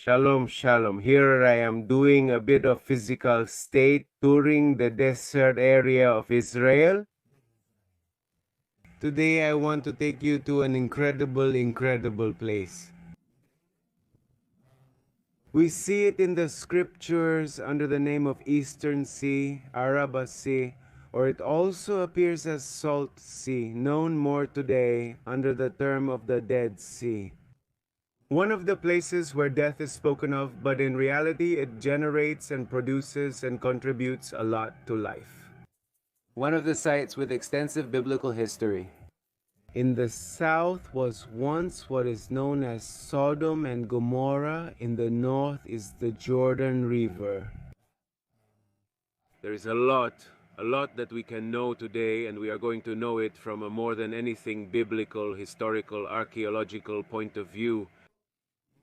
Shalom, shalom. Here I am doing a bit of physical state, touring the desert area of Israel. Today I want to take you to an incredible place. We see it in the scriptures under the name of Eastern Sea, Araba Sea, or it also appears as Salt Sea, known more today under the term of the Dead Sea. One of the places where death is spoken of, but in reality it generates and produces and contributes a lot to life. One of the sites with extensive biblical history. In the south was once what is known as Sodom and Gomorrah. In the north is the Jordan River. There is a lot that we can know today, and we are going to know it from a more than anything biblical, historical, archaeological point of view.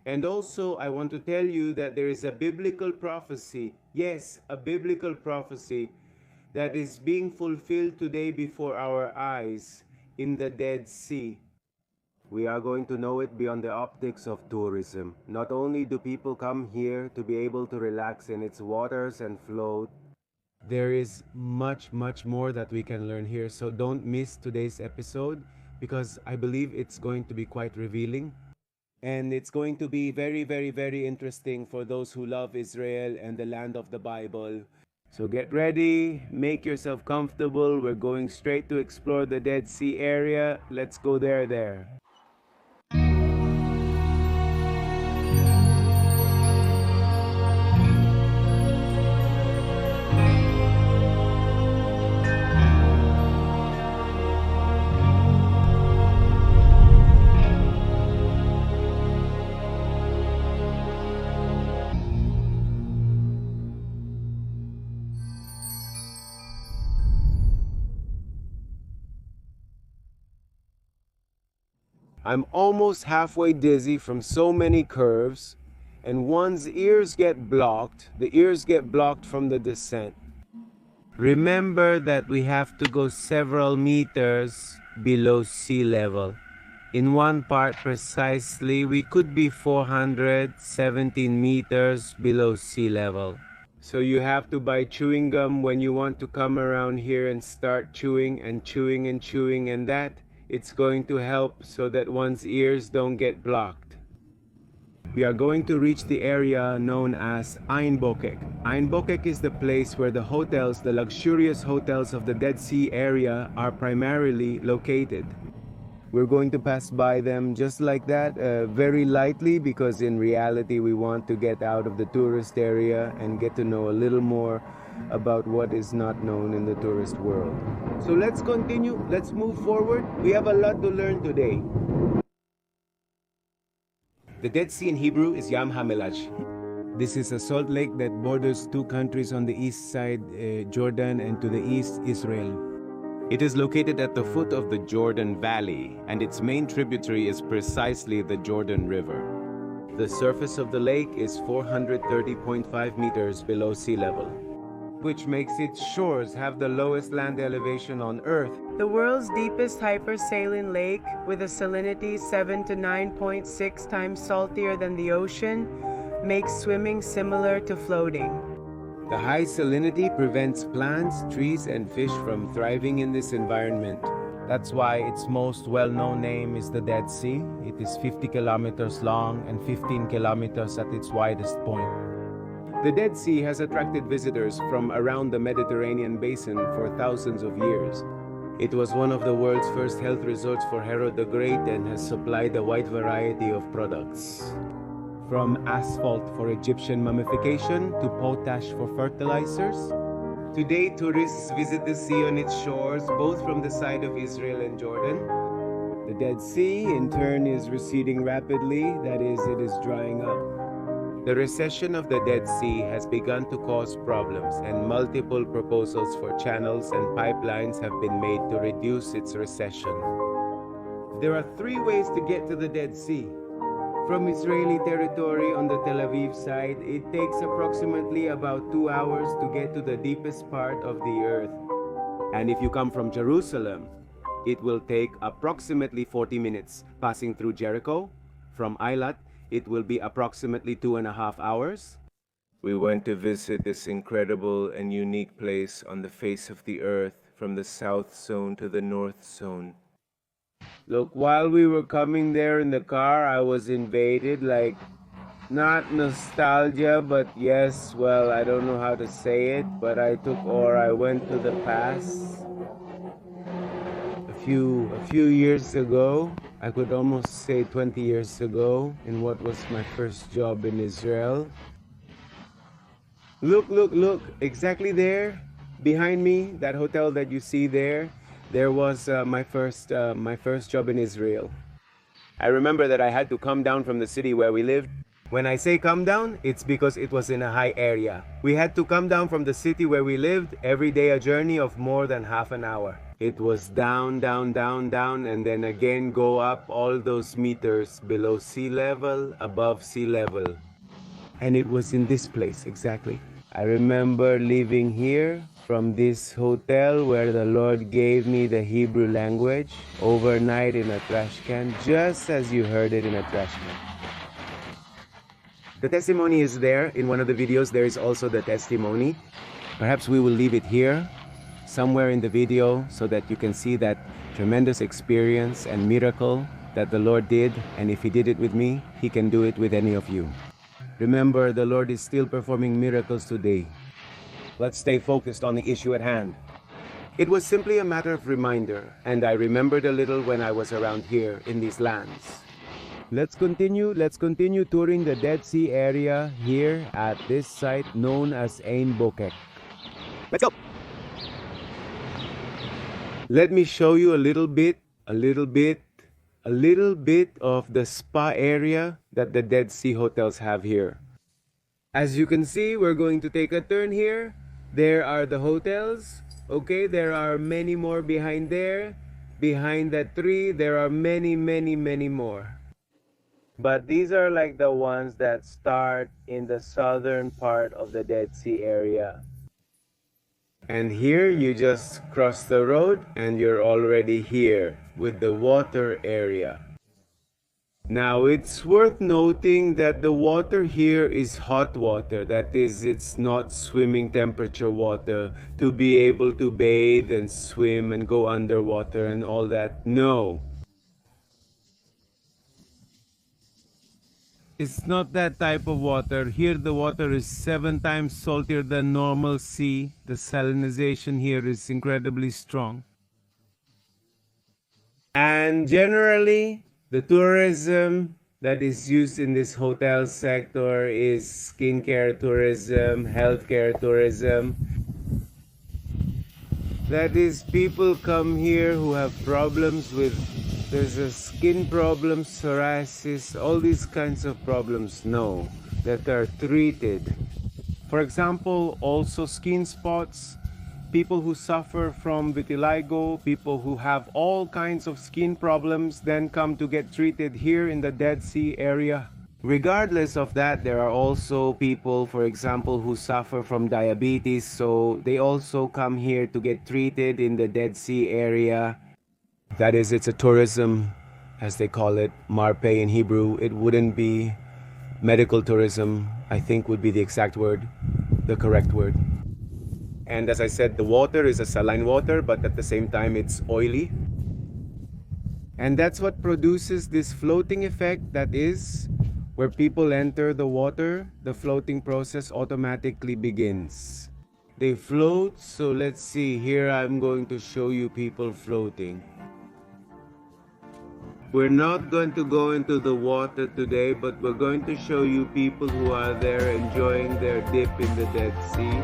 And also, I want to tell you that there is a biblical prophecy, yes, a biblical prophecy that is being fulfilled today before our eyes in the Dead Sea. We are going to know it beyond the optics of tourism. Not only do people come here to be able to relax in its waters and float, there is much more that we can learn here. So don't miss today's episode because I believe it's going to be quite revealing. And it's going to be very interesting for those who love Israel and the land of the Bible. So get ready, make yourself comfortable. We're going straight to explore the Dead Sea area. Let's go there. I'm almost halfway dizzy from so many curves, and one's ears get blocked. The ears get blocked from the descent. Remember that we have to go several meters below sea level. In one part precisely, we could be 417 meters below sea level. So you have to buy chewing gum when you want to come around here and start chewing, and that it's going to help so that one's ears don't get blocked. We are going to reach the area known as Ein Bokek. Ein Bokek is the place where the hotels, the luxurious hotels of the Dead Sea area, are primarily located. We're going to pass by them just like that, very lightly, because in reality we want to get out of the tourist area and get to know a little more about what is not known in the tourist world. So let's continue, let's move forward. We have a lot to learn today. The Dead Sea in Hebrew is Yam HaMelach. This is a salt lake that borders two countries on the east side, Jordan, and to the east, Israel. It is located at the foot of the Jordan Valley, and its main tributary is precisely the Jordan River. The surface of the lake is 430.5 meters below sea level, which makes its shores have the lowest land elevation on Earth. The world's deepest hypersaline lake, with a salinity 7 to 9.6 times saltier than the ocean, makes swimming similar to floating. The high salinity prevents plants, trees, and fish from thriving in this environment. That's why its most well-known name is the Dead Sea. It is 50 kilometers long and 15 kilometers at its widest point. The Dead Sea has attracted visitors from around the Mediterranean basin for thousands of years. It was one of the world's first health resorts for Herod the Great and has supplied a wide variety of products. From asphalt for Egyptian mummification to potash for fertilizers. Today, tourists visit the sea on its shores, both from the side of Israel and Jordan. The Dead Sea, in turn, is receding rapidly, that is, it is drying up. The recession of the Dead Sea has begun to cause problems, and multiple proposals for channels and pipelines have been made to reduce its recession. There are three ways to get to the Dead Sea. From Israeli territory on the Tel Aviv side, it takes approximately about 2 hours to get to the deepest part of the earth. And if you come from Jerusalem, it will take approximately 40 minutes, passing through Jericho. From Eilat, it will be approximately 2.5 hours. We went to visit this incredible and unique place on the face of the earth from the south zone to the north zone. Look, while we were coming there in the car, I was invaded, like, not nostalgia, but yes, well, I don't know how to say it, but I went to the past a few years ago. I could almost say 20 years ago, in what was my first job in Israel. Look, exactly there, behind me, that hotel that you see there, there was my first job in Israel. I remember that I had to come down from the city where we lived. When I say come down, it's because it was in a high area. We had to come down from the city where we lived, every day a journey of more than half an hour. It was down, down, down, down, and then again go up all those meters below sea level, above sea level. And it was in this place, exactly. I remember leaving here from this hotel where the Lord gave me the Hebrew language overnight in a trash can, just as you heard it in a trash can. The testimony is there. In one of the videos, there is also the testimony. Perhaps we will leave it here, somewhere in the video, so that you can see that tremendous experience and miracle that the Lord did. And if He did it with me, He can do it with any of you. Remember, the Lord is still performing miracles today. Let's stay focused on the issue at hand. It was simply a matter of reminder, and I remembered a little when I was around here in these lands. Let's continue touring the Dead Sea area here at this site known as Ein Bokek. Let's go! Let me show you a little bit of the spa area that the Dead Sea hotels have here. As you can see, we're going to take a turn here. There are the hotels. Okay, there are many more behind there. Behind that tree, there are many more. But these are like the ones that start in the southern part of the Dead Sea area. And here you just cross the road and you're already here with the water area. Now it's worth noting that the water here is hot water. That is, it's not swimming temperature water to be able to bathe and swim and go underwater and all that. No. It's not that type of water. Here the water is 7 times saltier than normal sea. The salinization here is incredibly strong. And generally, the tourism that is used in this hotel sector is skincare tourism, healthcare tourism. That is, people come here who have problems with, there's a skin problem, psoriasis, all these kinds of problems, no, that are treated. For example, also skin spots, people who suffer from vitiligo, people who have all kinds of skin problems then come to get treated here in the Dead Sea area. Regardless of that, there are also people, for example, who suffer from diabetes, so they also come here to get treated in the Dead Sea area. That is, it's a tourism, as they call it, marpe in Hebrew. It wouldn't be medical tourism, I think would be the exact word, the correct word. And as I said, the water is a saline water, but at the same time it's oily. And that's what produces this floating effect, that is, where people enter the water, the floating process automatically begins. They float, so let's see, here I'm going to show you people floating. We're not going to go into the water today, but we're going to show you people who are there enjoying their dip in the Dead Sea.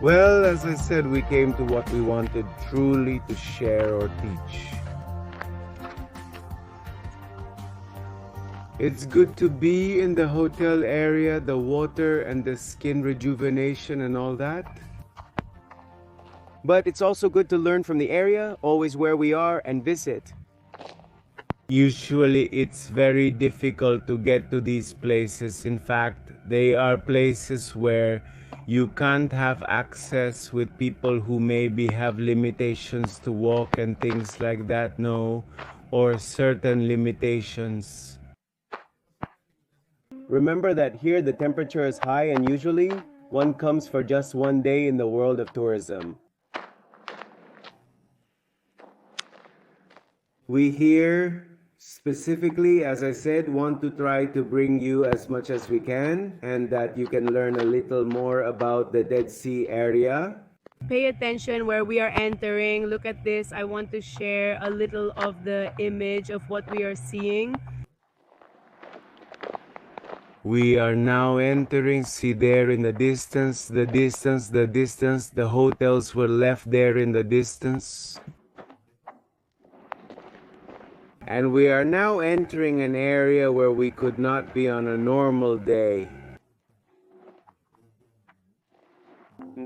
Well, as I said, we came to what we wanted truly to share or teach. It's good to be in the hotel area, the water and the skin rejuvenation and all that. But it's also good to learn from the area, always where we are, and visit. Usually it's very difficult to get to these places. In fact, they are places where you can't have access with people who maybe have limitations to walk and things like that, no, or certain limitations. Remember that here the temperature is high and usually one comes for just one day in the world of tourism. We here specifically, as I said, want to try to bring you as much as we can and that you can learn a little more about the Dead Sea area. Pay attention where we are entering. Look at this. I want to share a little of the image of what we are seeing. We are now entering, see there in the distance, the hotels were left there in the distance. And we are now entering an area where we could not be on a normal day.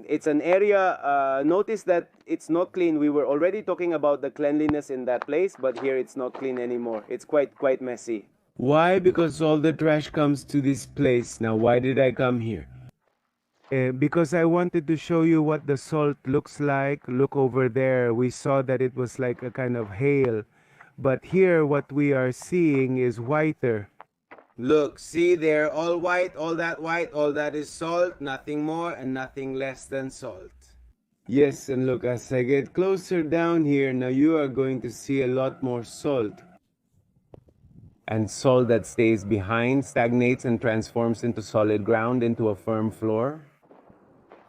It's an area, notice that it's not clean. We were already talking about the cleanliness in that place, but here it's not clean anymore. It's quite messy. Why? Because all the trash comes to this place. Now, why did I come here? Because I wanted to show you what the salt looks like. Look over there. We saw that it was like a kind of hail. But here, what we are seeing is whiter. Look, see there, all white, all that is salt, nothing more and nothing less than salt. Yes, and look, as I get closer down here, now you are going to see a lot more salt. And salt that stays behind, stagnates and transforms into solid ground, into a firm floor.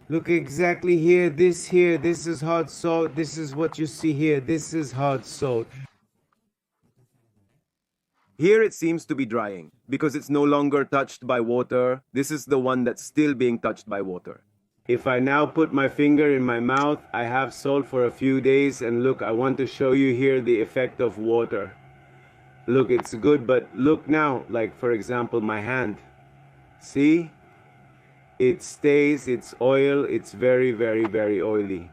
Look exactly here, this is hot salt, this is what you see here, this is hot salt. Here it seems to be drying, because it's no longer touched by water. This is the one that's still being touched by water. If I now put my finger in my mouth, I have salt for a few days, and look, I want to show you here the effect of water. Look, it's good, but look now, like for example, my hand. See? It stays, it's oil, it's very, very, very oily.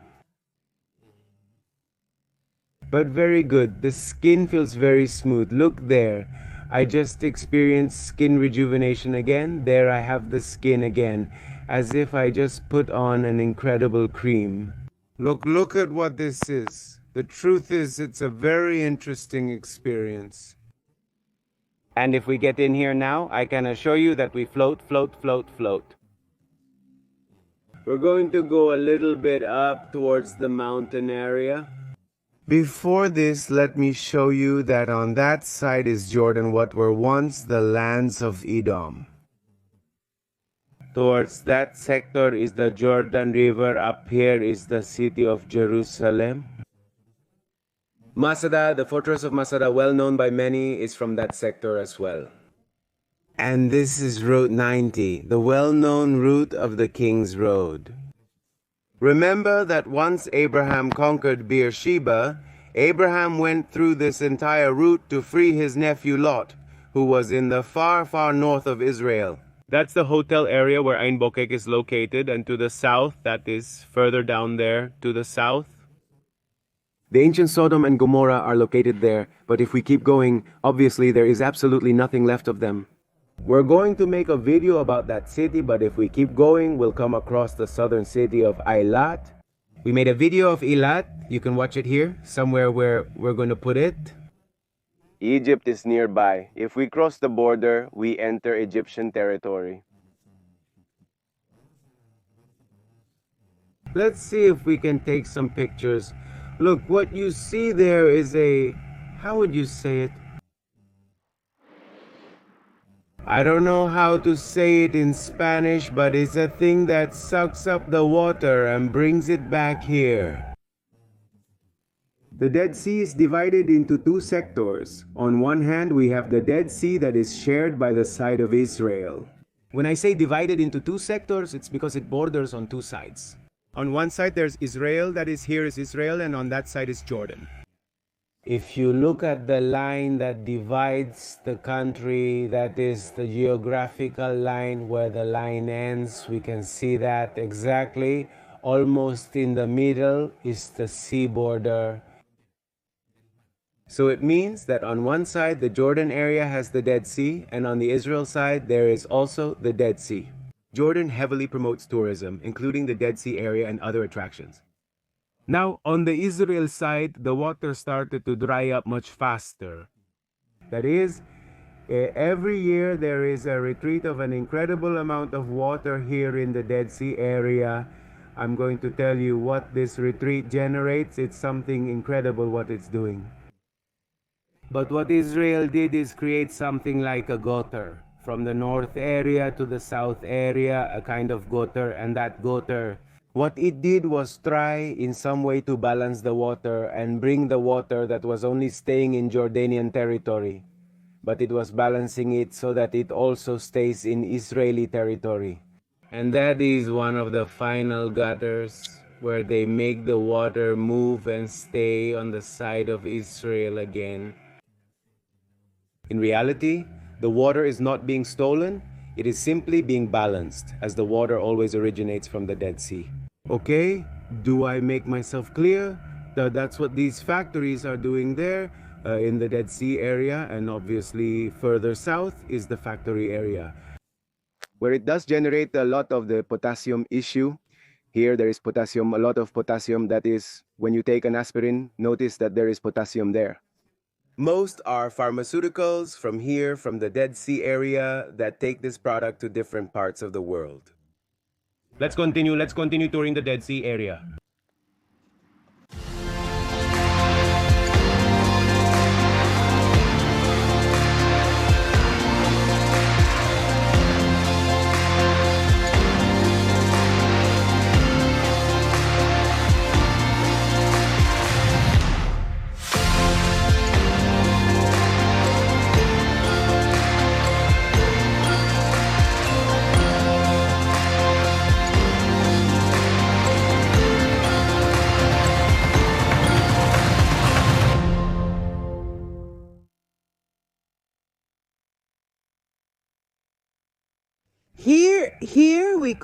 But very good. The skin feels very smooth. Look there. I just experienced skin rejuvenation again. There I have the skin again, as if I just put on an incredible cream. Look at what this is. The truth is, it's a very interesting experience. And if we get in here now, I can assure you that we float. We're going to go a little bit up towards the mountain area. Before this, let me show you that on that side is Jordan, what were once the lands of Edom. Towards that sector is the Jordan River. Up here is the city of Jerusalem. Masada, the fortress of Masada, well known by many, is from that sector as well. And this is Route 90, the well-known route of the King's Road. Remember that once Abraham conquered Beersheba, Abraham went through this entire route to free his nephew Lot, who was in the far, far north of Israel. That's the hotel area where Ain Bokek is located, and to the south, that is further down there, to the south. The ancient Sodom and Gomorrah are located there, but if we keep going, obviously there is absolutely nothing left of them. We're going to make a video about that city, but if we keep going, we'll come across the southern city of Eilat. We made a video of Eilat. You can watch it here, somewhere where we're going to put it. Egypt is nearby. If we cross the border, we enter Egyptian territory. Let's see if we can take some pictures. Look, what you see there is how would you say it? I don't know how to say it in Spanish, but it's a thing that sucks up the water and brings it back here. The Dead Sea is divided into two sectors. On one hand, we have the Dead Sea that is shared by the side of Israel. When I say divided into two sectors, it's because it borders on two sides. On one side there's Israel, that is, here is Israel, and on that side is Jordan. If you look at the line that divides the country, that is the geographical line where the line ends, we can see that exactly. Almost in the middle is the sea border. So it means that on one side the Jordan area has the Dead Sea, and on the Israel side there is also the Dead Sea. Jordan heavily promotes tourism, including the Dead Sea area and other attractions. Now, on the Israel side, the water started to dry up much faster. That is, every year there is a retreat of an incredible amount of water here in the Dead Sea area. I'm going to tell you what this retreat generates. It's something incredible what it's doing. But what Israel did is create something like a gutter. From the north area to the south area, a kind of gutter, and that gutter, what it did was try in some way to balance the water and bring the water that was only staying in Jordanian territory, but it was balancing it so that it also stays in Israeli territory. And that is one of the final gutters where they make the water move and stay on the side of Israel again. In reality, the water is not being stolen, it is simply being balanced, as the water always originates from the Dead Sea. Okay, do I make myself clear? That's what these factories are doing there in the Dead Sea area, and obviously further south is the factory area. Where it does generate a lot of the potassium issue, here there is potassium, a lot of potassium. That is, when you take an aspirin, notice that there is potassium there. Most are pharmaceuticals from here, from the Dead Sea area, that take this product to different parts of the world. Let's continue touring the Dead Sea area. Here we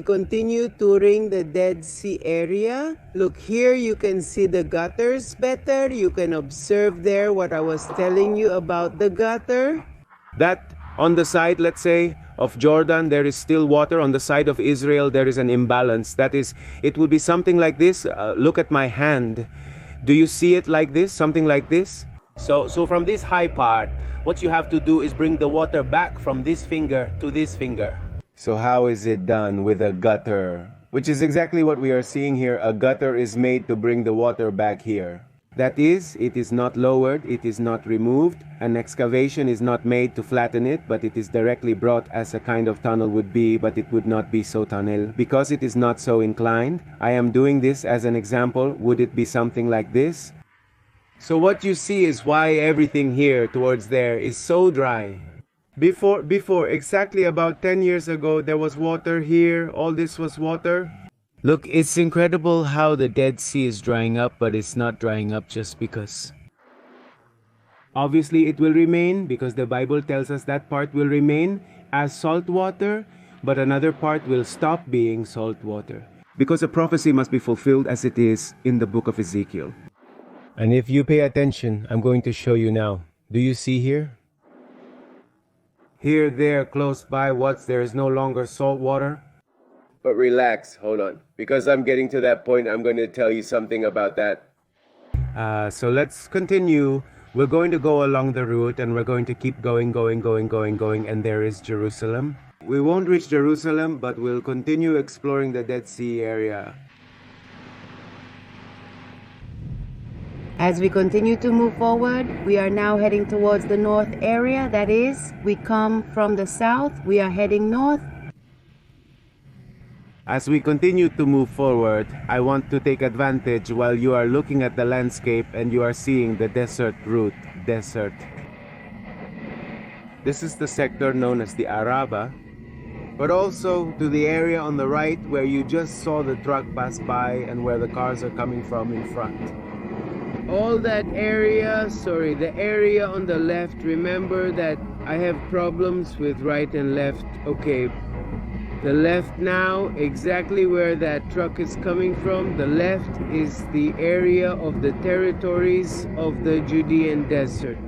continue touring the Dead Sea area. Look, here you can see the gutters better. You can observe there what I was telling you about the gutter. That on the side, let's say, of Jordan, there is still water. On the side of Israel, there is an imbalance. That is, it would be something like this. Look at my hand. Do you see it like this? Something like this? So from this high part, what you have to do is bring the water back from this finger to this finger. So how is it done with a gutter? Which is exactly what we are seeing here. A gutter is made to bring the water back here. That is, it is not lowered, it is not removed. An excavation is not made to flatten it, but it is directly brought as a kind of tunnel would be, but it would not be so tunnel. Because it is not so inclined, I am doing this as an example. Would it be something like this? So what you see is why everything here towards there is so dry. Before, exactly about 10 years ago, there was water here. All this was water. Look, it's incredible how the Dead Sea is drying up, but it's not drying up just because. Obviously, it will remain because the Bible tells us that part will remain as salt water, but another part will stop being salt water. Because a prophecy must be fulfilled as it is in the book of Ezekiel. And if you pay attention, I'm going to show you now. Do you see here? Here, there, close by, there is no longer salt water. But relax, hold on. Because I'm getting to that point, I'm going to tell you something about that. So let's continue. We're going to go along the route and we're going to keep going, and there is Jerusalem. We won't reach Jerusalem, but we'll continue exploring the Dead Sea area. As we continue to move forward, we are now heading towards the north area. That is, we come from the south, we are heading north. As we continue to move forward, I want to take advantage while you are looking at the landscape and you are seeing the desert route. Desert. This is the sector known as the Araba. but also to the area on the right where you just saw the truck pass by and where the cars are coming from in front. All that area, sorry, the area on the left, remember that I have problems with right and left. Okay, the left now, exactly where that truck is coming from, the left is the area of the territories of the Judean desert.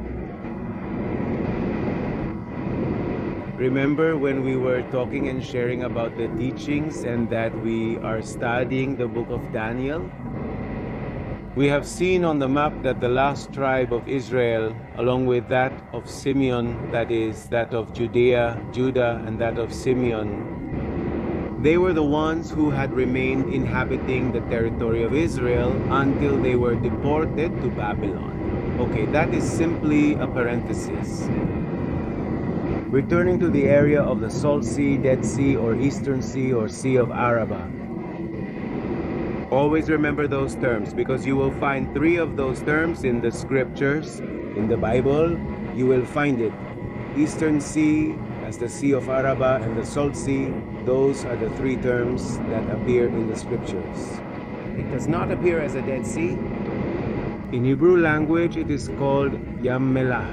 Remember when we were talking and sharing about the teachings and that we are studying the book of Daniel? We have seen on the map that the last tribe of Israel, along with that of Simeon, that is, that of Judea, Judah, and that of Simeon, they were the ones who had remained inhabiting the territory of Israel until they were deported to Babylon. Okay, that is simply a parenthesis. Returning to the area of the Salt Sea, Dead Sea, or Eastern Sea, or Sea of Arabah. Always remember those terms because you will find 3 of those terms in the scriptures. In the Bible, you will find it. Eastern Sea as the Sea of Arabah and the Salt Sea, those are the 3 terms that appear in the scriptures. It does not appear as a Dead Sea. In Hebrew language, it is called Yam Melah,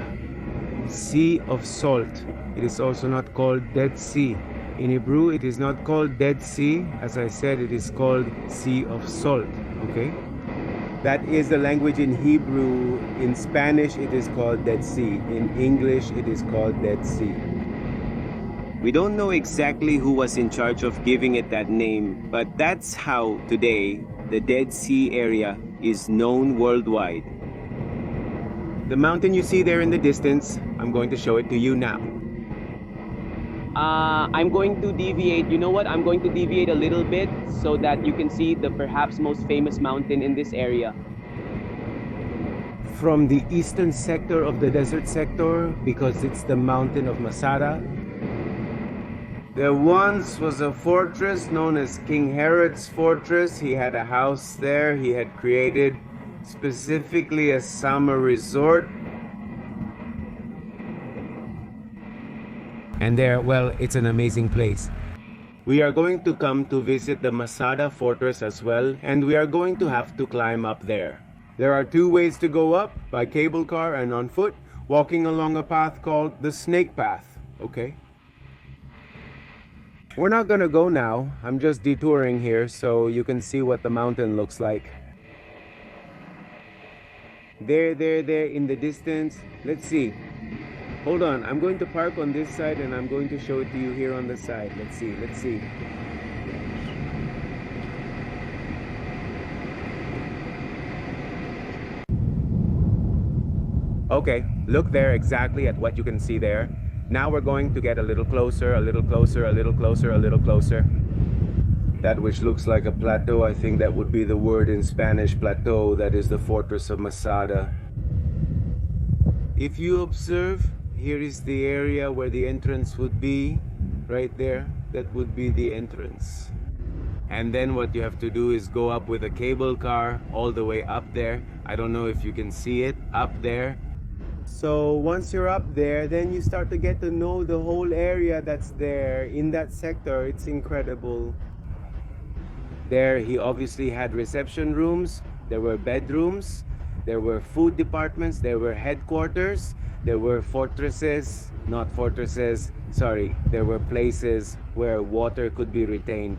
Sea of Salt. It is also not called Dead Sea. In Hebrew, it is not called Dead Sea. As I said, it is called Sea of Salt. Okay? That is the language in Hebrew. In Spanish, it is called Dead Sea. In English, it is called Dead Sea. We don't know exactly who was in charge of giving it that name, but that's how today the Dead Sea area is known worldwide. The mountain you see there in the distance, I'm going to show it to you now. I'm going to deviate. You know what? I'm going to deviate a little bit so that you can see the perhaps most famous mountain in this area. From the eastern sector of the desert sector, because it's the mountain of Masada. There once was a fortress known as King Herod's fortress. He had a house there. He had created specifically a summer resort. And there, well, it's an amazing place. We are going to come to visit the Masada fortress as well, and we are going to have to climb up there. There are 2 ways to go up, by cable car and on foot, walking along a path called the Snake Path, okay? We're not gonna go now. I'm just detouring here so you can see what the mountain looks like. There in the distance. Let's see. Hold on, I'm going to park on this side and I'm going to show it to you here on the side. Let's see. Okay, look there exactly at what you can see there. Now we're going to get a little closer, a little closer, a little closer, a little closer. That which looks like a plateau, I think that would be the word in Spanish, plateau. That is the fortress of Masada. If you observe, here is the area where the entrance would be, right there. That would be the entrance. And then what you have to do is go up with a cable car all the way up there. I don't know if you can see it up there. So once you're up there, then you start to get to know the whole area that's there in that sector. It's incredible. There he obviously had reception rooms, there were bedrooms, there were food departments, there were headquarters, there were fortresses, not fortresses, sorry, there were places where water could be retained.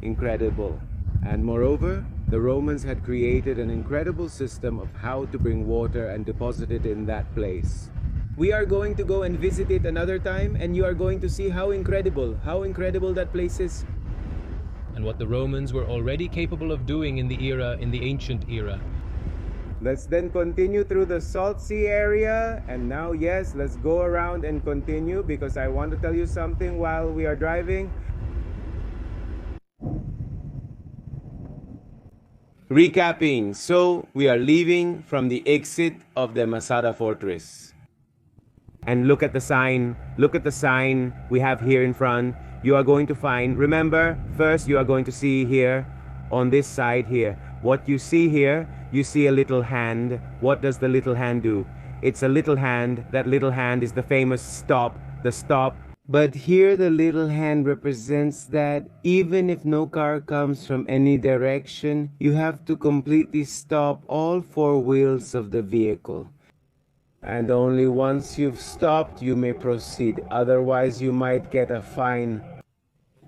Incredible. And moreover, the Romans had created an incredible system of how to bring water and deposit it in that place. We are going to go and visit it another time, and you are going to see how incredible that place is. And what the Romans were already capable of doing in the ancient era. Let's then continue through the Salt Sea area, and now yes, let's go around and continue because I want to tell you something while we are driving. Recapping, so we are leaving from the exit of the Masada fortress. And look at the sign we have here in front. You are going to find, remember, first you are going to see here, on this side here, what you see here, you see a little hand. What does the little hand do? It's a little hand. That little hand is the famous stop, the stop But here the little hand represents that even if no car comes from any direction, you have to completely stop all four wheels of the vehicle. And only once you've stopped, you may proceed. Otherwise, you might get a fine.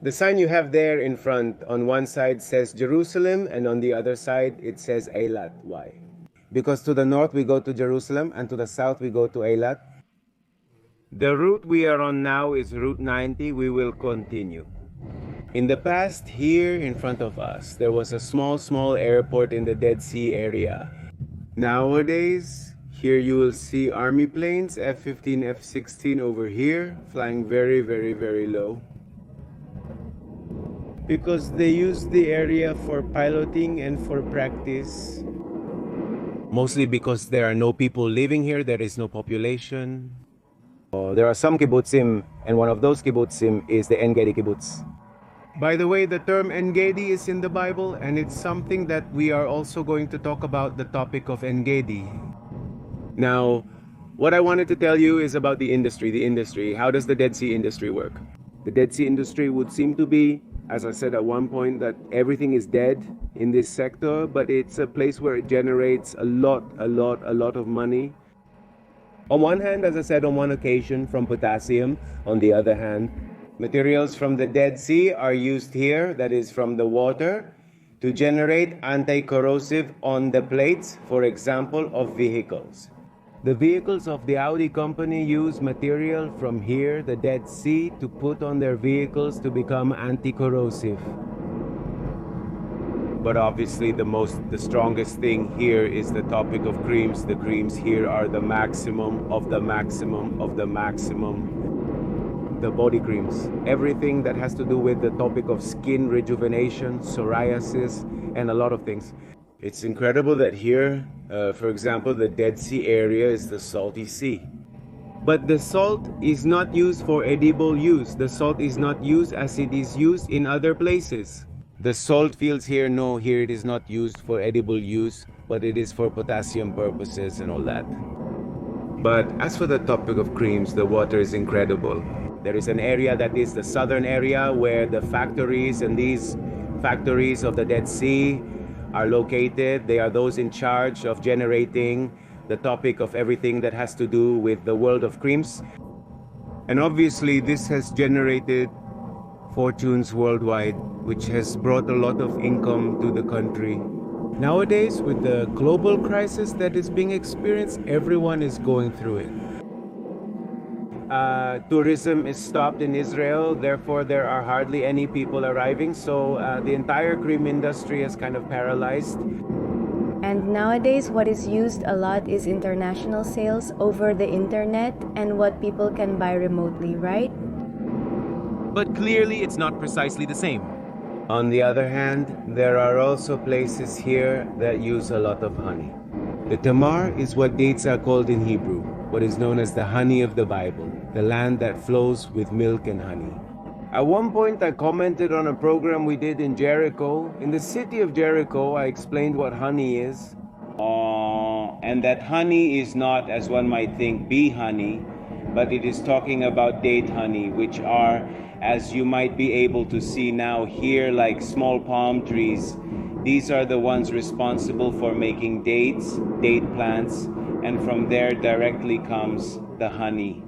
The sign you have there in front, on one side says Jerusalem, and on the other side it says Eilat. Why? Because to the north we go to Jerusalem, and to the south we go to Eilat. The route we are on now is Route 90. We will continue. In the past, here in front of us, there was a small airport in the Dead Sea area. Nowadays, here you will see army planes, F-15, F-16 over here, flying very low. Because they use the area for piloting and for practice. Mostly because there are no people living here, there is no population. There are some kibbutzim, and one of those kibbutzim is the En Gedi kibbutz. By the way, the term En Gedi is in the Bible, and it's something that we are also going to talk about, the topic of En Gedi. Now, what I wanted to tell you is about the industry. How does the Dead Sea industry work? The Dead Sea industry would seem to be, as I said at one point, that everything is dead in this sector, but it's a place where it generates a lot of money. On one hand, as I said on one occasion, from potassium. On the other hand, materials from the Dead Sea are used here, that is from the water, to generate anti-corrosive on the plates, for example, of vehicles. The vehicles of the Audi company use material from here, the Dead Sea, to put on their vehicles to become anti-corrosive. But obviously the strongest thing here is the topic of creams. The creams here are the maximum of the maximum of the maximum. The body creams. Everything that has to do with the topic of skin rejuvenation, psoriasis, and a lot of things. It's incredible that here, for example, the Dead Sea area is the salty sea. But the salt is not used for edible use. The salt is not used as it is used in other places. The salt fields here, no, here it is not used for edible use, but it is for potassium purposes and all that. But as for the topic of creams, the water is incredible. There is an area that is the southern area where the factories and these factories of the Dead Sea are located. They are those in charge of generating the topic of everything that has to do with the world of creams. And obviously this has generated fortunes worldwide, which has brought a lot of income to the country. Nowadays, with the global crisis that is being experienced, everyone is going through it. Tourism is stopped in Israel, therefore there are hardly any people arriving, so the entire cream industry is kind of paralyzed. And nowadays, what is used a lot is international sales over the internet and what people can buy remotely, right? But clearly it's not precisely the same. On the other hand, there are also places here that use a lot of honey. The Tamar is what dates are called in Hebrew, what is known as the honey of the Bible, the land that flows with milk and honey. At one point I commented on a program we did in Jericho. In the city of Jericho, I explained what honey is. And that honey is not, as one might think, bee honey, but it is talking about date honey, which are, as you might be able to see now here, like small palm trees. These are the ones responsible for making dates, date plants, and from there directly comes the honey.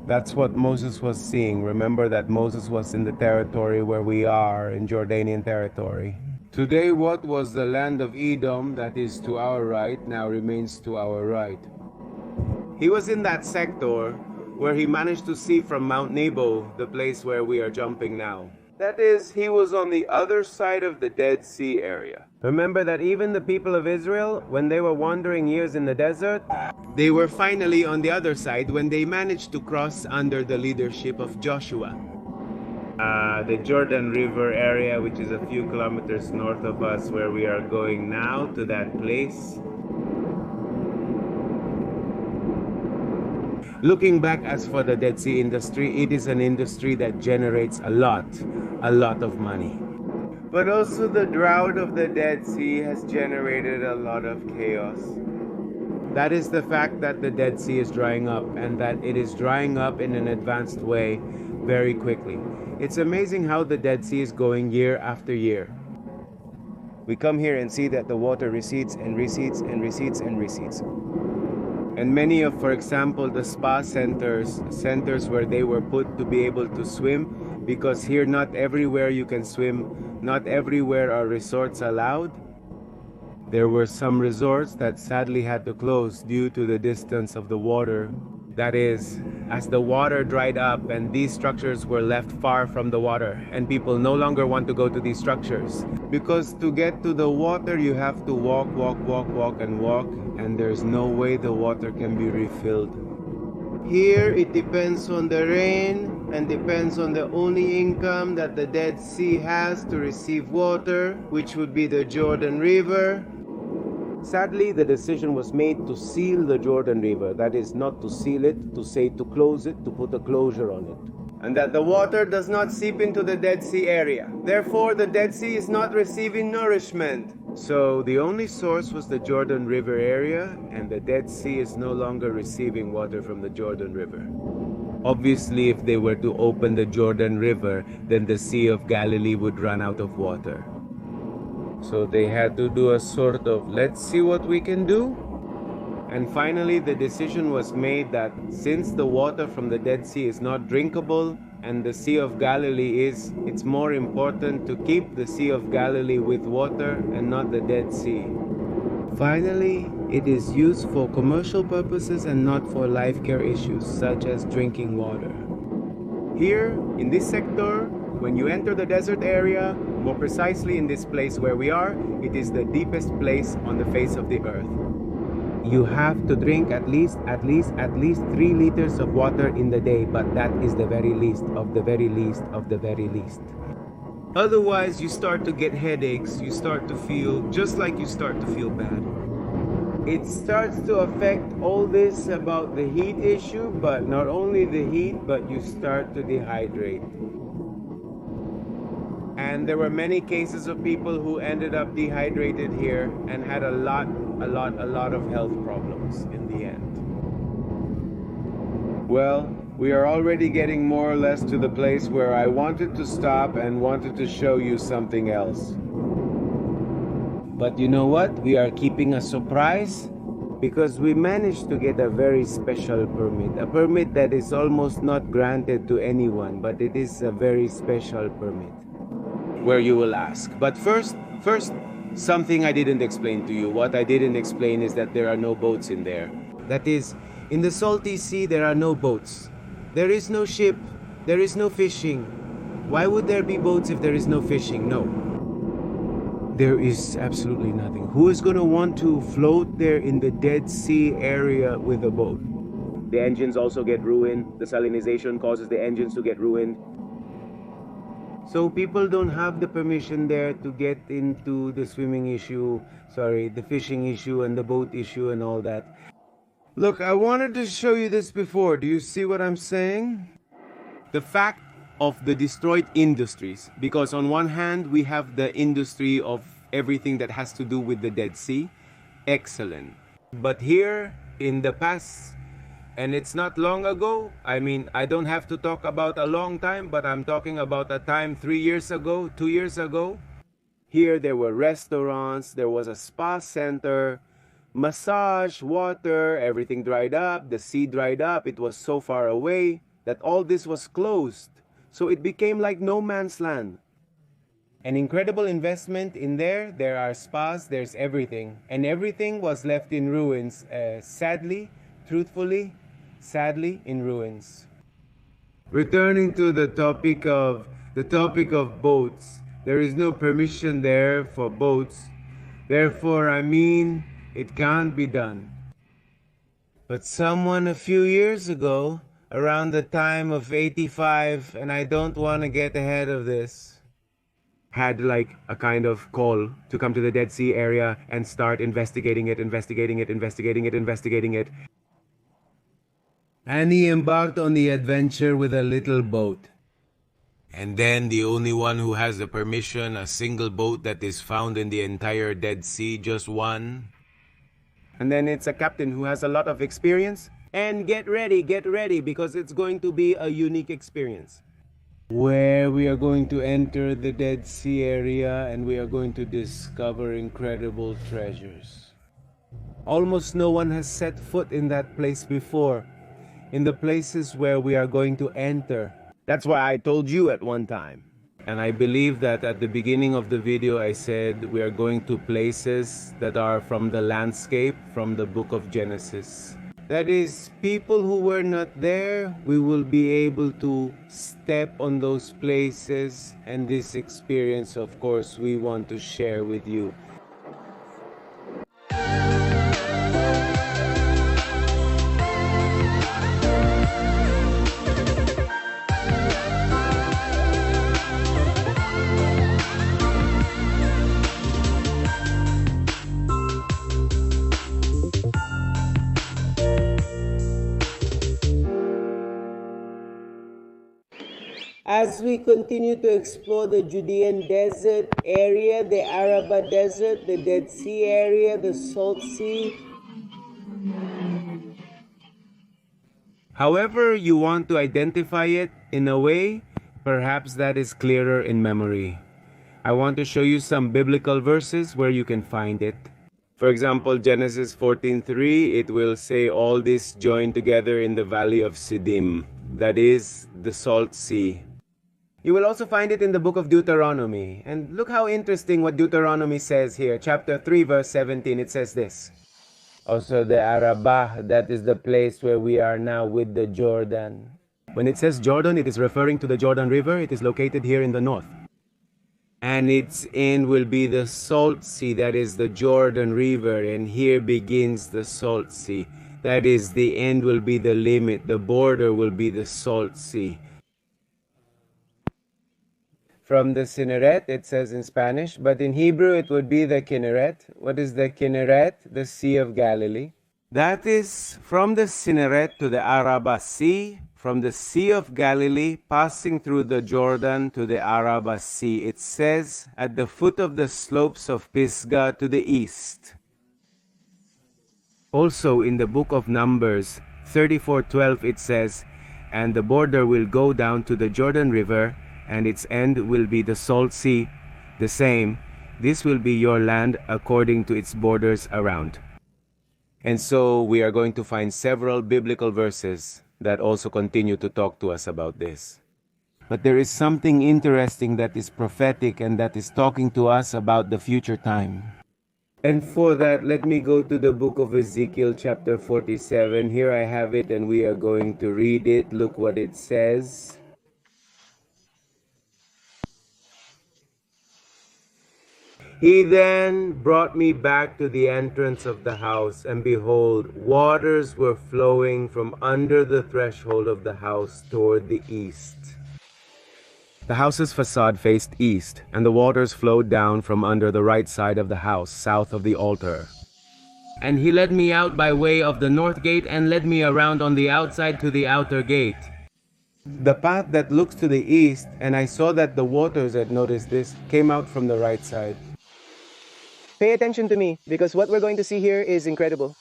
That's what Moses was seeing. Remember that Moses was in the territory where we are, in Jordanian territory. Today, what was the land of Edom, that is to our right, now remains to our right. He was in that sector where he managed to see from Mount Nebo, the place where we are jumping now. That is, he was on the other side of the Dead Sea area. Remember that even the people of Israel, when they were wandering years in the desert, they were finally on the other side when they managed to cross under the leadership of Joshua. The Jordan River area, which is a few kilometers north of us where we are going now, to that place. Looking back, as for the Dead Sea industry, it is an industry that generates a lot of money. But also the drought of the Dead Sea has generated a lot of chaos. That is the fact that the Dead Sea is drying up, and that it is drying up in an advanced way. very quickly. It's amazing how the Dead Sea is going year after year. We come here and see that the water recedes and recedes and recedes and recedes. And many of, for example, the spa centers where they were put to be able to swim, because here not everywhere you can swim, not everywhere are resorts allowed. There were some resorts that sadly had to close due to the distance of the water. That is, as the water dried up and these structures were left far from the water, and people no longer want to go to these structures. Because to get to the water, you have to walk, and there's no way the water can be refilled. Here, it depends on the rain and depends on the only income that the Dead Sea has to receive water, which would be the Jordan River. Sadly, the decision was made to seal the Jordan River. That is, not to seal it, to say to close it, to put a closure on it. And that the water does not seep into the Dead Sea area. Therefore, the Dead Sea is not receiving nourishment. So the only source was the Jordan River area, and the Dead Sea is no longer receiving water from the Jordan River. Obviously, if they were to open the Jordan River, then the Sea of Galilee would run out of water. So they had to do a sort of, let's see what we can do. And finally, the decision was made that since the water from the Dead Sea is not drinkable and the Sea of Galilee is, it's more important to keep the Sea of Galilee with water and not the Dead Sea. Finally, it is used for commercial purposes and not for life care issues such as drinking water. Here, in this sector, when you enter the desert area, more precisely in this place where we are, it is the deepest place on the face of the earth. You have to drink at least 3 liters of water in the day, but that is the very least of the very least of the very least. Otherwise, you start to get headaches, you start to feel just like you start to feel bad. It starts to affect all this about the heat issue, but not only the heat, but you start to dehydrate. And there were many cases of people who ended up dehydrated here and had a lot of health problems in the end. Well, we are already getting more or less to the place where I wanted to stop and wanted to show you something else. But you know what? We are keeping a surprise because we managed to get a very special permit. A permit that is almost not granted to anyone, but it is a very special permit. Where you will ask. But first, something I didn't explain to you. What I didn't explain is that there are no boats in there. That is, in the salty sea, there are no boats. There is no ship. There is no fishing. Why would there be boats if there is no fishing? No. There is absolutely nothing. Who is going to want to float there in the Dead Sea area with a boat? The engines also get ruined. The salinization causes the engines to get ruined. So people don't have the permission there to get into the the fishing issue and the boat issue and all that. Look, I wanted to show you this before. Do you see what I'm saying? The fact of the destroyed industries. Because on one hand, we have the industry of everything that has to do with the Dead Sea. Excellent. But here, in the past, and it's not long ago, I mean, I don't have to talk about a long time, but I'm talking about a time 3 years ago, 2 years ago. Here there were restaurants, there was a spa center, massage, water, everything dried up, the sea dried up, it was so far away that all this was closed. So it became like no man's land. An incredible investment in there are spas, there's everything. And everything was left in ruins, sadly, in ruins. Returning to the topic of boats, there is no permission there for boats. Therefore, I mean, it can't be done. But someone a few years ago, around the time of 85, and I don't want to get ahead of this, had like a kind of call to come to the Dead Sea area and start investigating it. And he embarked on the adventure with a little boat. And then the only one who has the permission, a single boat that is found in the entire Dead Sea, just one. And then it's a captain who has a lot of experience. And get ready, because it's going to be a unique experience. where we are going to enter the Dead Sea area and we are going to discover incredible treasures. Almost no one has set foot in that place before, in the places where we are going to enter. That's why I told you at one time. And I believe that at the beginning of the video I said we are going to places that are from the landscape from the book of Genesis. That is, people who were not there, we will be able to step on those places, and this experience, of course, we want to share with you. As we continue to explore the Judean desert area, the Araba desert, the Dead Sea area, the Salt Sea. However you want to identify it in a way, perhaps that is clearer in memory. I want to show you some biblical verses where you can find it. For example, Genesis 14:3, it will say all this joined together in the valley of Siddim, that is the Salt Sea. You will also find it in the book of Deuteronomy. And look how interesting what Deuteronomy says here. Chapter 3, verse 17, it says this. Also the Arabah, that is the place where we are now with the Jordan. When it says Jordan, it is referring to the Jordan River. It is located here in the north. And its end will be the Salt Sea, that is the Jordan River. And here begins the Salt Sea. That is, the end will be the limit. The border will be the Salt Sea. From the Kinneret, it says in Spanish, but in Hebrew it would be the Kinneret. What is the Kinneret? The Sea of Galilee. That is from the Kinneret to the Araba Sea, from the Sea of Galilee, passing through the Jordan to the Araba Sea. It says, at the foot of the slopes of Pisgah to the east. Also in the book of Numbers 34:12 it says, and the border will go down to the Jordan River, and its end will be the Salt Sea, the same. This will be your land according to its borders around. And so we are going to find several biblical verses that also continue to talk to us about this. But there is something interesting that is prophetic and that is talking to us about the future time. And for that, let me go to the book of Ezekiel chapter 47. Here I have it and we are going to read it. Look what it says. He then brought me back to the entrance of the house, and behold, waters were flowing from under the threshold of the house toward the east. The house's facade faced east, and the waters flowed down from under the right side of the house, south of the altar. And he led me out by way of the north gate and led me around on the outside to the outer gate. The path that looks to the east, and I saw that the waters, I'd noticed this, came out from the right side. Pay attention to me, because what we're going to see here is incredible.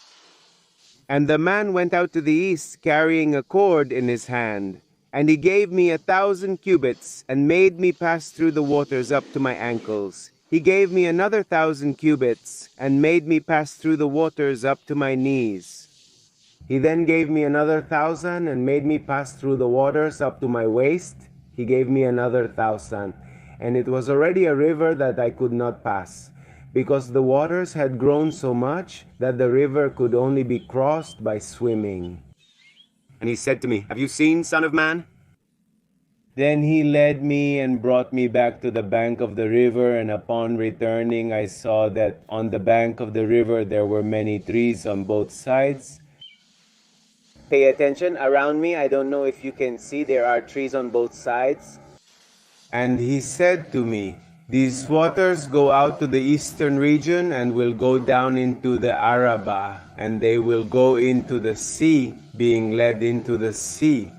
And the man went out to the east, carrying a cord in his hand. And he gave me 1,000 cubits, and made me pass through the waters up to my ankles. He gave me another 1,000 cubits, and made me pass through the waters up to my knees. He then gave me another 1,000, and made me pass through the waters up to my waist. He gave me another 1,000, and it was already a river that I could not pass, because the waters had grown so much that the river could only be crossed by swimming. And he said to me, have you seen, Son of Man? Then he led me and brought me back to the bank of the river, and upon returning I saw that on the bank of the river there were many trees on both sides. Pay attention, around me, I don't know if you can see, there are trees on both sides. And he said to me, these waters go out to the eastern region and will go down into the Araba, and they will go into the sea, being led into the sea.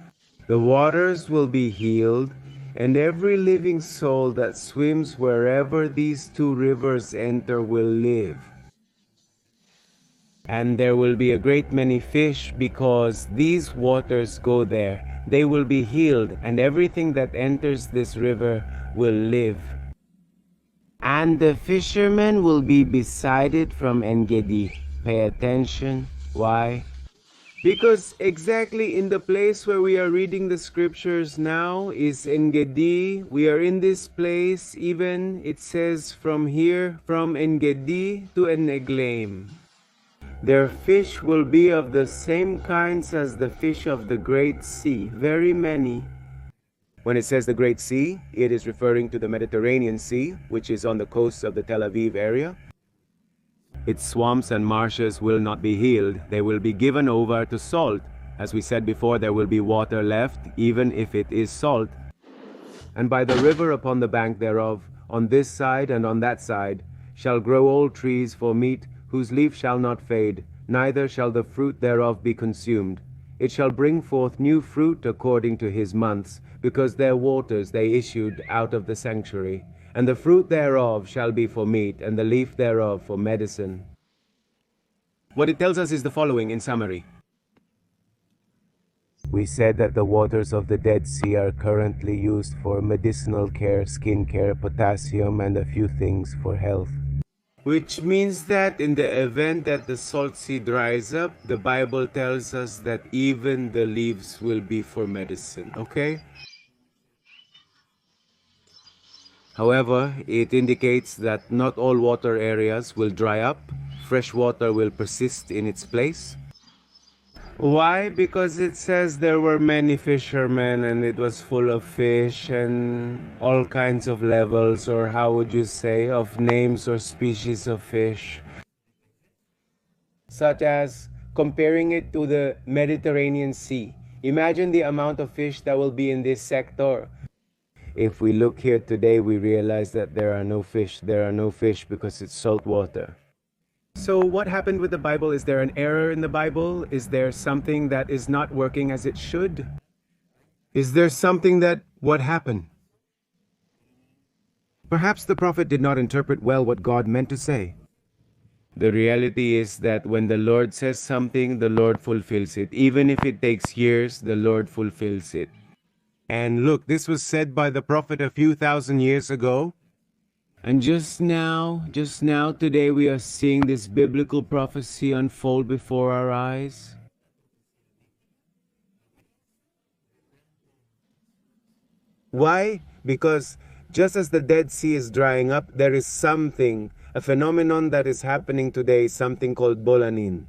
The waters will be healed, and every living soul that swims wherever these two rivers enter will live. And there will be a great many fish because these waters go there. They will be healed, and everything that enters this river will live. And the fishermen will be beside it from Engedi. Pay attention. Why? Because exactly in the place where we are reading the scriptures now is Engedi. We are in this place, even it says from here, from Engedi to Eneglaim. Their fish will be of the same kinds as the fish of the Great Sea, very many. When it says the Great Sea, it is referring to the Mediterranean Sea, which is on the coast of the Tel Aviv area. Its swamps and marshes will not be healed. They will be given over to salt. As we said before, there will be water left, even if it is salt. And by the river upon the bank thereof, on this side and on that side, shall grow old trees for meat, whose leaf shall not fade, neither shall the fruit thereof be consumed. It shall bring forth new fruit according to his months, because their waters they issued out of the sanctuary. And the fruit thereof shall be for meat, and the leaf thereof for medicine. What it tells us is the following in summary. We said that the waters of the Dead Sea are currently used for medicinal care, skin care, potassium, and a few things for health. Which means that in the event that the salt sea dries up, the Bible tells us that even the leaves will be for medicine, okay? However, it indicates that not all water areas will dry up. Fresh water will persist in its place. Why? Because it says there were many fishermen and it was full of fish and all kinds of levels, or how would you say, of names or species of fish. Such as comparing it to the Mediterranean Sea. Imagine the amount of fish that will be in this sector. If we look here today, we realize that there are no fish. There are no fish because it's salt water. So what happened with the Bible? Is there an error in the Bible? Is there something that is not working as it should? Is there something what happened? Perhaps the prophet did not interpret well what God meant to say. The reality is that when the Lord says something, the Lord fulfills it. Even if it takes years, the Lord fulfills it. And look, this was said by the prophet a few thousand years ago. And just now, today, we are seeing this biblical prophecy unfold before our eyes. Why? Because just as the Dead Sea is drying up, there is something, a phenomenon that is happening today, something called bolanin.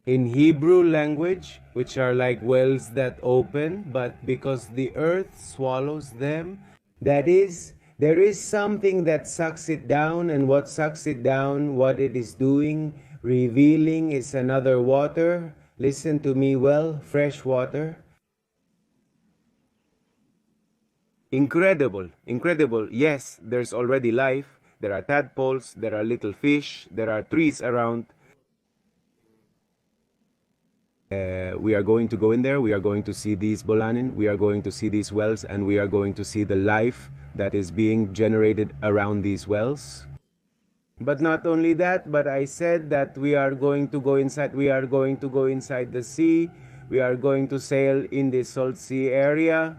In Hebrew language, which are like wells that open, but because the earth swallows them, that is, there is something that sucks it down, and what sucks it down, what it is doing, revealing is another water. Listen to me well, fresh water. Incredible, incredible. Yes, there's already life. There are tadpoles, there are little fish, there are trees around. We are going to go in there, we are going to see these bolanin, we are going to see these wells, and we are going to see the life that is being generated around these wells. But not only that, but I said that we are going to go inside the sea, we are going to sail in the salt sea area.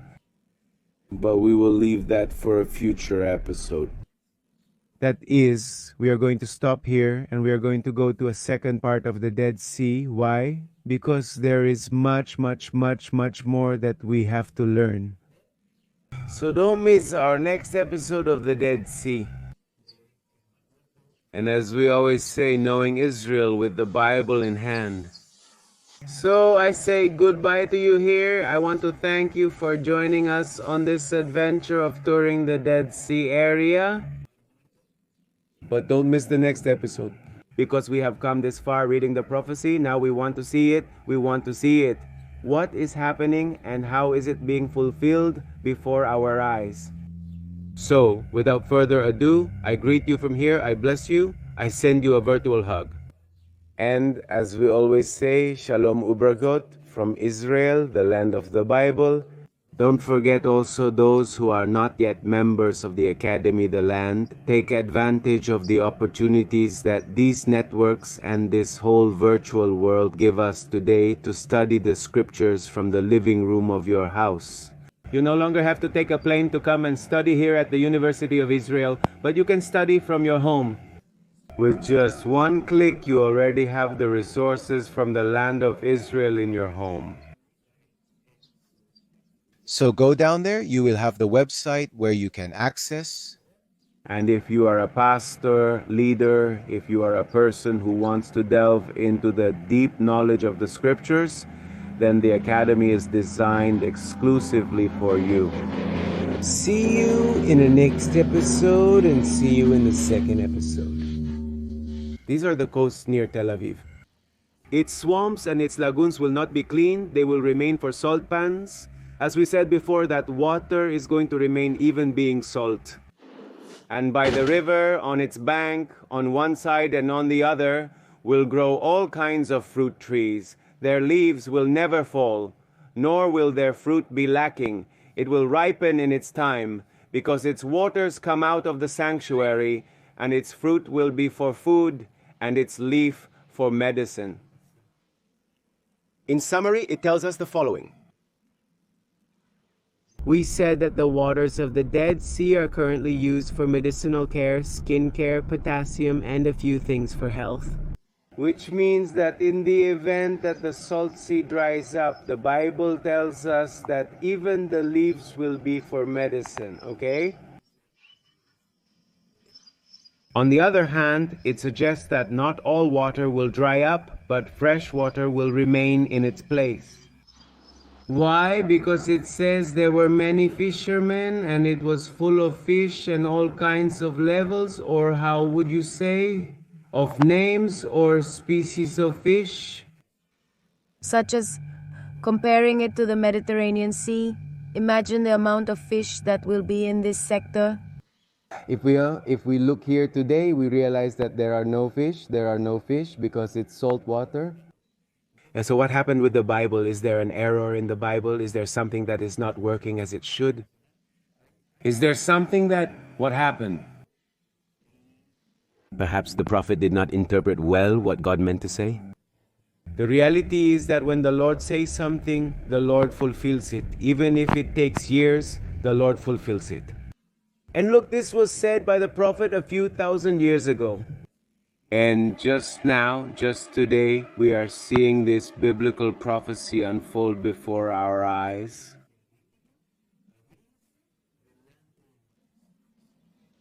But we will leave that for a future episode. That is, we are going to stop here and we are going to go to a second part of the Dead Sea. Why? Because there is much more that we have to learn. So don't miss our next episode of the Dead Sea. And as we always say, knowing Israel with the Bible in hand. So I say goodbye to you here. I want to thank you for joining us on this adventure of touring the Dead Sea area. But don't miss the next episode. Because we have come this far reading the prophecy, now we want to see it. We want to see it. What is happening and how is it being fulfilled before our eyes? So, without further ado, I greet you from here. I bless you. I send you a virtual hug. And as we always say, Shalom Ubergot from Israel, the land of the Bible. Don't forget also those who are not yet members of the Academy the Land. Take advantage of the opportunities that these networks and this whole virtual world give us today to study the scriptures from the living room of your house. You no longer have to take a plane to come and study here at the University of Israel, but you can study from your home. With just one click, you already have the resources from the land of Israel in your home. So go down there, you will have the website where you can access. And if you are a pastor, leader, if you are a person who wants to delve into the deep knowledge of the scriptures, then the Academy is designed exclusively for you. See you in the next episode and see you in the second episode. These are the coasts near Tel Aviv. Its swamps and its lagoons will not be cleaned, they will remain for salt pans. As we said before, that water is going to remain even being salt. And by the river, on its bank, on one side and on the other, will grow all kinds of fruit trees. Their leaves will never fall, nor will their fruit be lacking. It will ripen in its time, because its waters come out of the sanctuary, and its fruit will be for food, and its leaf for medicine. In summary, it tells us the following. We said that the waters of the Dead Sea are currently used for medicinal care, skin care, potassium, and a few things for health. Which means that in the event that the salt sea dries up, the Bible tells us that even the leaves will be for medicine, okay? On the other hand, it suggests that not all water will dry up, but fresh water will remain in its place. Why? Because it says there were many fishermen and it was full of fish and all kinds of levels, or how would you say? Of names or species of fish? Such as comparing it to the Mediterranean Sea. Imagine the amount of fish that will be in this sector. If we look here today, we realize that there are no fish because it's salt water. And so what happened with the Bible? Is there an error in the Bible? Is there something that is not working as it should? Is there something what happened? Perhaps the prophet did not interpret well what God meant to say. The reality is that when the Lord says something, the Lord fulfills it. Even if it takes years, the Lord fulfills it. And look, this was said by the prophet a few thousand years ago. And just now, just today, we are seeing this biblical prophecy unfold before our eyes.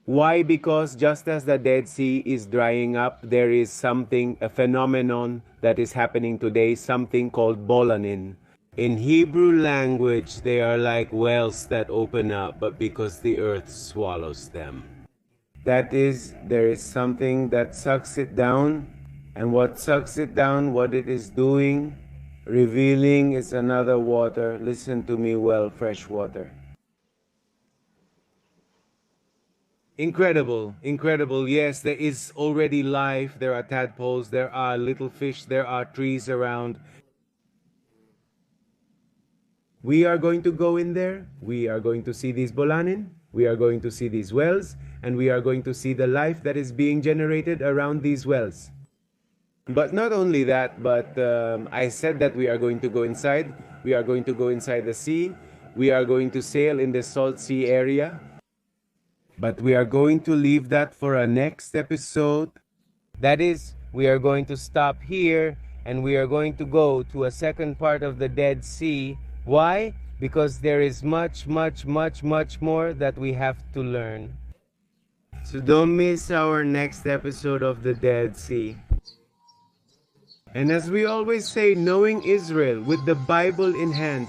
Why? Because just as the Dead Sea is drying up, there is something, a phenomenon that is happening today, something called bolanin. In Hebrew language, they are like wells that open up, but because the earth swallows them. That is, there is something that sucks it down, and what sucks it down, what it is doing, revealing is another water. Listen to me well, fresh water. Incredible, incredible. Yes, there is already life. There are tadpoles, there are little fish, there are trees around. We are going to go in there. We are going to see these bolanin. We are going to see these wells. And we are going to see the life that is being generated around these wells. But not only that, but I said that we are going to go inside. We are going to go inside the sea. We are going to sail in the salt sea area. But we are going to leave that for a next episode. That is, we are going to stop here and we are going to go to a second part of the Dead Sea. Why? Because there is much, much, much, much more that we have to learn. So don't miss our next episode of the Dead Sea. And as we always say, knowing Israel with the Bible in hand.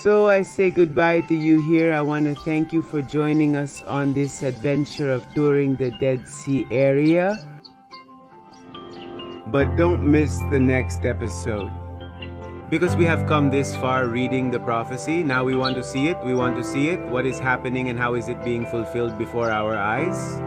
So I say goodbye to you here. I want to thank you for joining us on this adventure of touring the Dead Sea area. But don't miss the next episode. Because we have come this far reading the prophecy, now we want to see it. We want to see it. What is happening and how is it being fulfilled before our eyes?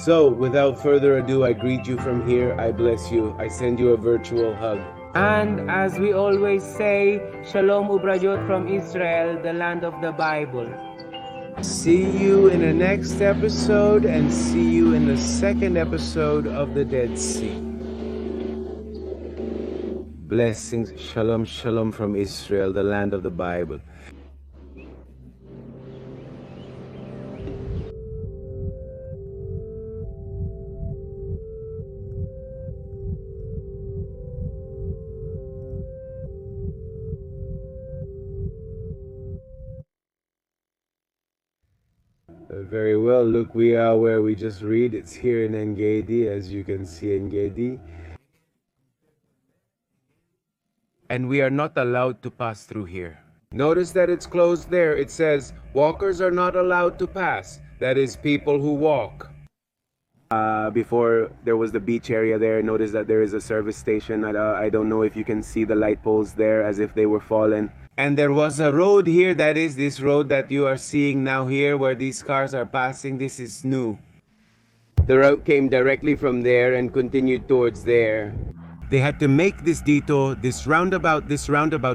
So, without further ado, I greet you from here. I bless you. I send you a virtual hug. And as we always say, Shalom Ubrayot from Israel, the land of the Bible. See you in the next episode, and see you in the second episode of the Dead Sea. Blessings, Shalom, Shalom from Israel, the land of the Bible. Very well. Look, we are where we just read. It's here in Engedi, as you can see, Engedi. And we are not allowed to pass through here. Notice that it's closed there. It says, walkers are not allowed to pass. That is, people who walk. Before there was the beach area there. Notice that there is a service station. I don't know if you can see the light poles there as if they were fallen. And there was a road here, that is this road that you are seeing now here where these cars are passing. This is new. The route came directly from there and continued towards there. They had to make this detour, this roundabout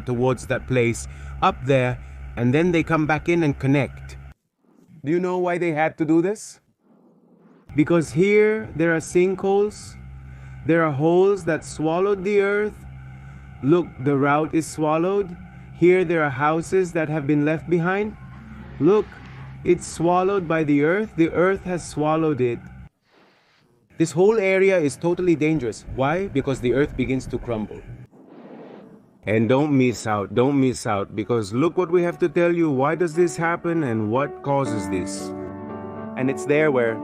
towards that place up there, and then they come back in and connect. Do you know why they had to do this? Because here there are sinkholes, there are holes that swallowed the earth. Look, the route is swallowed. Here there are houses that have been left behind. Look, it's swallowed by the earth. The earth has swallowed it. This whole area is totally dangerous. Why? Because the earth begins to crumble. And don't miss out, because look what we have to tell you. Why does this happen and what causes this? And it's there where